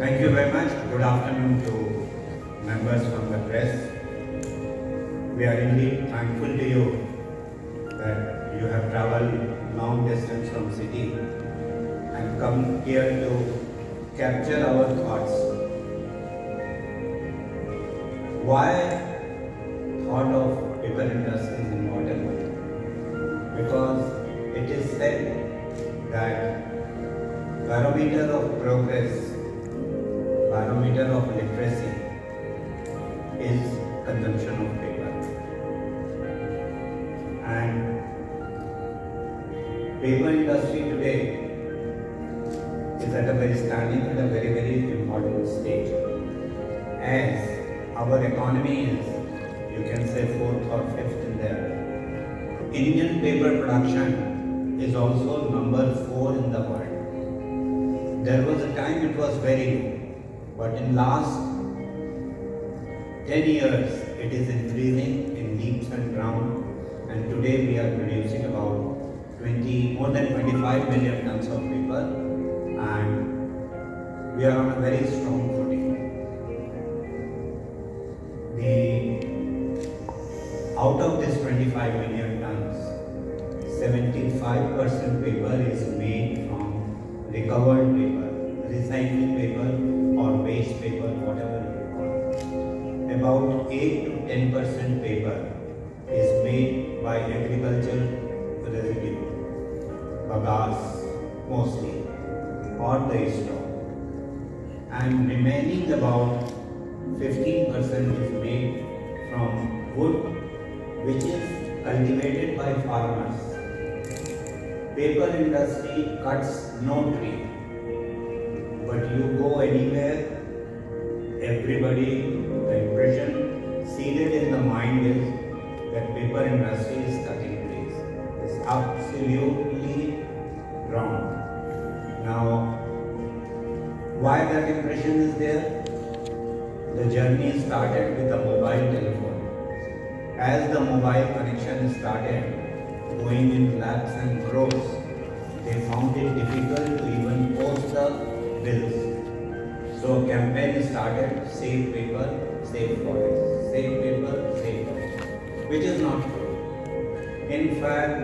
Thank you very much. Good afternoon to members from the press. We are indeed thankful to you that you have traveled long distance from city and come here to capture our thoughts. Why thought of paper industry is important? Because it is said that barometer of progress, barometer of literacy is consumption of paper. And paper industry today is standing at a very important stage. As our economy is, you can say, 4th or 5th in there. Indian paper production is also number 4 in the world. There was a time it was very low, but in last 10 years it is increasing in leaps and bounds, and today we are producing about more than 25 million tons of paper, and we are on a very strong footing. Out of this 25 million tons, 75% paper is made from recovered paper, recycled paper or waste paper, whatever you call it. About 8 to 10% paper is made by agricultural residue, bagasse mostly, or the straw. And remaining about 15% is made from wood, which is cultivated by farmers. Paper industry cuts no tree, but you go anywhere, everybody, the impression seeded in the mind is that paper industry is cutting trees. It's absolutely wrong. Now, why that impression is there? The journey started with a mobile telephone. As the mobile connection started going in lakhs and crores, they found it difficult to even post the bills. So a campaign started, save paper, save forest, save paper, save forest, which is not true. In fact,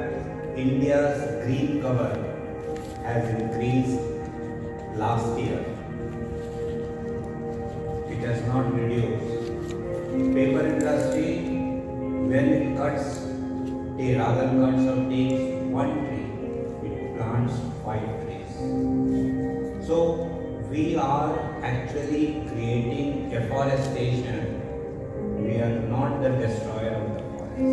India's green cover has increased last year. It has not reduced. Paper industry, when it cuts, rather cuts or takes 1 tree, it plants 5 trees. So we are actually creating afforestation. We are not the destroyer of the forest.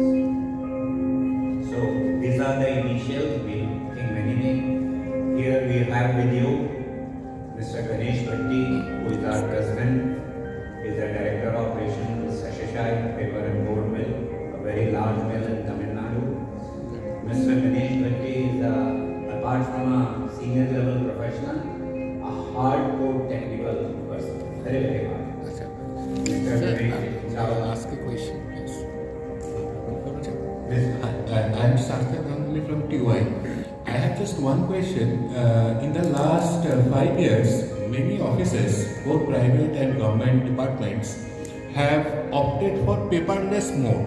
So these are the initials. We think many things. Here we have with you Mr. Ganesh Bhatti, who is our president. He is the director of operations at Sashishai Paper and Board Mill, a very large mill in Tamil Nadu. Mr. Ganesh Bhatti is, apart from a senior level professional, a hardcore technical person. Very hard. Mr. Ganesh, I'll ask a question, please. I'm Sarthak Ganguly from TY. I have just one question. In the last 5 years, many offices, both private and government departments, have opted for paperless mode,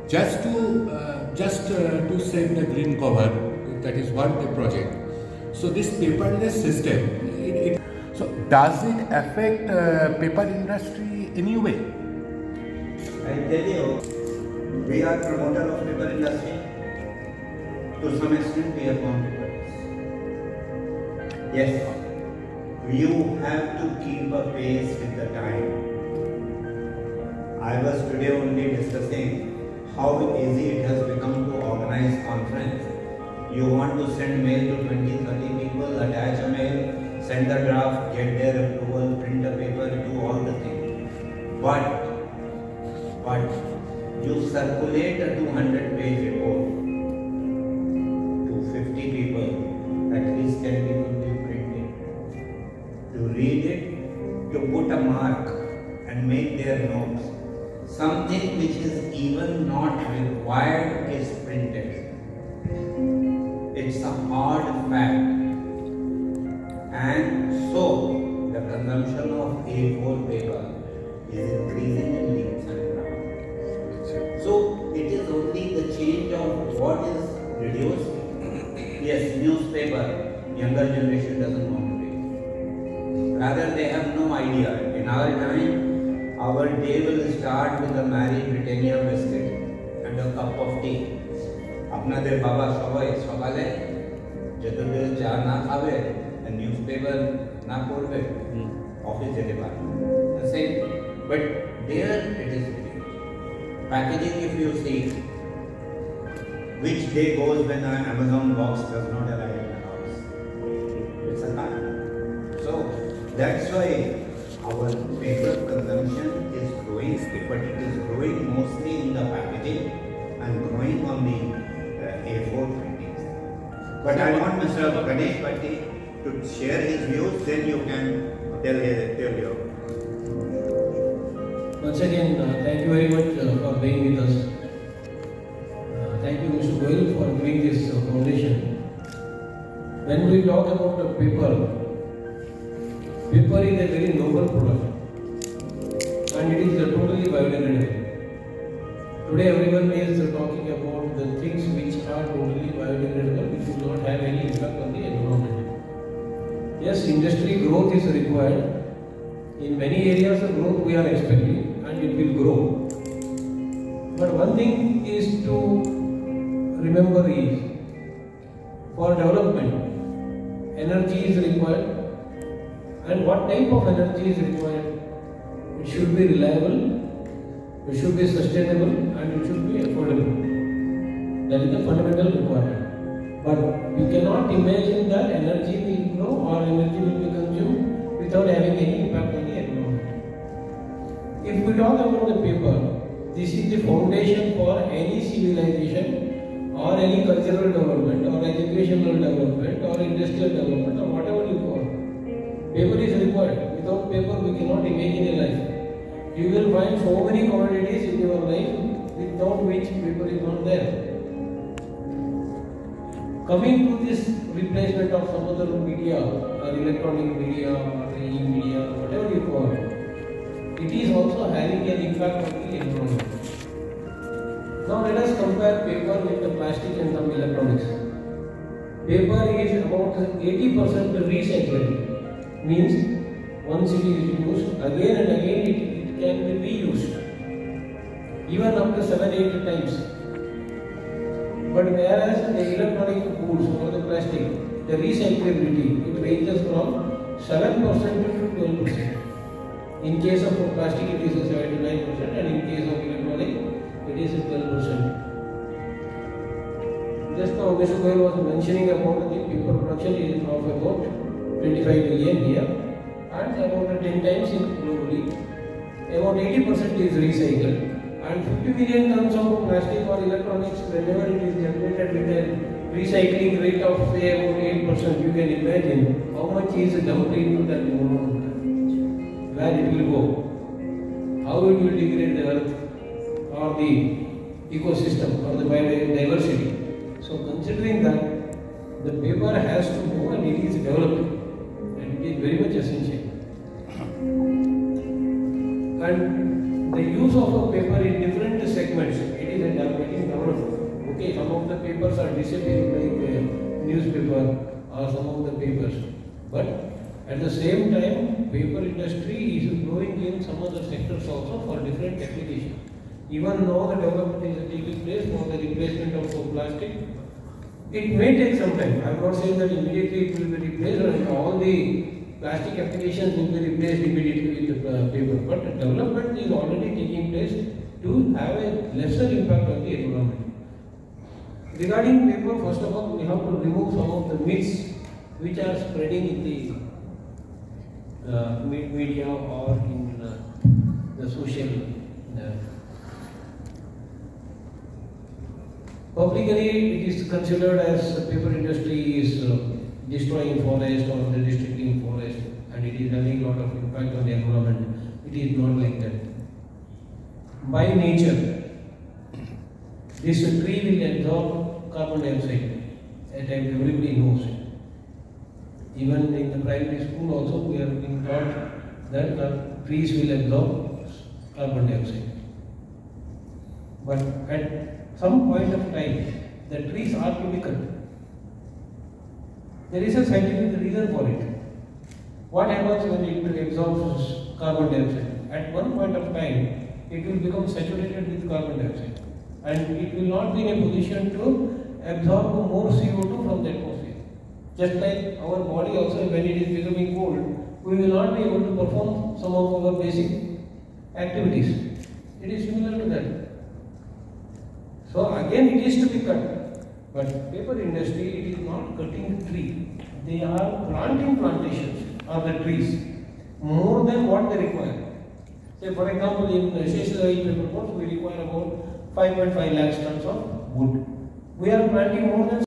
just to save the green cover. That is one project. So this paperless system, so does it affect paper industry in any way? I tell you, we are promoter of paper industry. To some extent, we have gone paperless. Yes, you have to keep a pace with the time. I was today only discussing how easy it has become to organize conference. You want to send mail to 20-30 people, attach a mail, send the draft, get their approval, print a paper, do all the things. But you circulate a 200-page report to 50 people, at least 10 people will print it. To read it, to put a mark and make their notes. Something which is even not required is printed. It's a hard fact. And so the consumption A4 paper is increasing in leaps and bounds. So it is only the change of what is reduced. Yes, newspaper, younger generation doesn't want to read. Rather, they have no idea. In our time, our day will start with a Marie Britannia biscuit and a cup of tea. আপনাদের বাবা সবাই সকালে যতদিন চা না খাবে newspaper না পড়বে অফিস যেতে পারবে the same, but there it is packaging. If you see which day goes when an Amazon box does not arrive in the house, it's a car. So that's why our paper consumption is growing, but it is growing mostly in the packaging and growing on the A4 printings. But I want Mr. Ganesh Bhatti to share his views, then you can tell your. Once again, thank you very much for being with us. Thank you, Mr. Goyal, for giving this foundation. When we talk about the paper is a very noble product and it is totally biodegradable. Today everyone is talking about the things which are totally biodegradable, which will not have any impact on the environment. Yes, industry growth is required. In many areas of growth we are expecting and it will grow. But one thing is to remember is, for development, energy is required. And what type of energy is required? It should be reliable, it should be sustainable, and it should be affordable. That is the fundamental requirement. But you cannot imagine that energy will grow or energy will be consumed without having any impact on the environment. If we talk about the paper, this is the foundation for any civilization or any cultural development or educational development or industrial development or whatever you call. Paper is required. Without paper we cannot imagine a life. You will find so many commodities in your life without which paper is not there. Coming to this replacement of some other media or electronic media or e-media, whatever you call it is also having an impact on the environment. Now let us compare paper with the plastic and some electronics. Paper is about 80% recyclable. Means once it is used, again and again it can be reused. Even up to 7-8 times. But whereas the electronic goods or the plastic, the recyclability, it ranges from 7% to 12%. In case of plastic it is 79% and in case of electronic it is 12%. Just now Mr. Goyal was mentioning about the paper production is of about 25 million here and about 10 times in globally. About 80% is recycled and 50 million tons of plastic or electronics, whenever it is generated with a recycling rate of say about 8%, you can imagine how much is dumped into that environment, where it will go, how it will degrade the earth or the ecosystem or the biodiversity. So considering that, the paper has to move and it is developing and it is very much essential. And the use of a paper in different segments, it is getting developed. Okay, some of the papers are disappearing like newspaper or some of the papers. But at the same time, paper industry is growing in some other sectors also for different applications. Even though the development is taking place for the replacement of plastic, it may take some time. I am not saying that immediately it will be replaced and all the plastic applications will be replaced immediately with the paper. But development is already taking place to have a lesser impact on the environment. Regarding paper, first of all, we have to remove some of the myths which are spreading in the media or in the social. Publicly, it is considered as the paper industry is destroying forest or restricting forest, and it is having a lot of impact on the environment. It is not like that. By nature, this tree will absorb carbon dioxide, and everybody knows it. Even in the primary school also we are being taught that the trees will absorb carbon dioxide. But at some point of time, the trees are to be cut. There is a scientific reason for it. What happens when it absorbs carbon dioxide? At one point of time, it will become saturated with carbon dioxide, and it will not be in a position to absorb more CO2 from the atmosphere. Just like our body also, when it is becoming cold, we will not be able to perform some of our basic activities. It is similar to that. So again, it is to be cut. But paper industry, it is not cutting the tree. They are planting plantations of the trees more than what they require. Say for example, in Sheshasayi paper boards, we require about 5.5 lakhs tons of wood. We are planting more than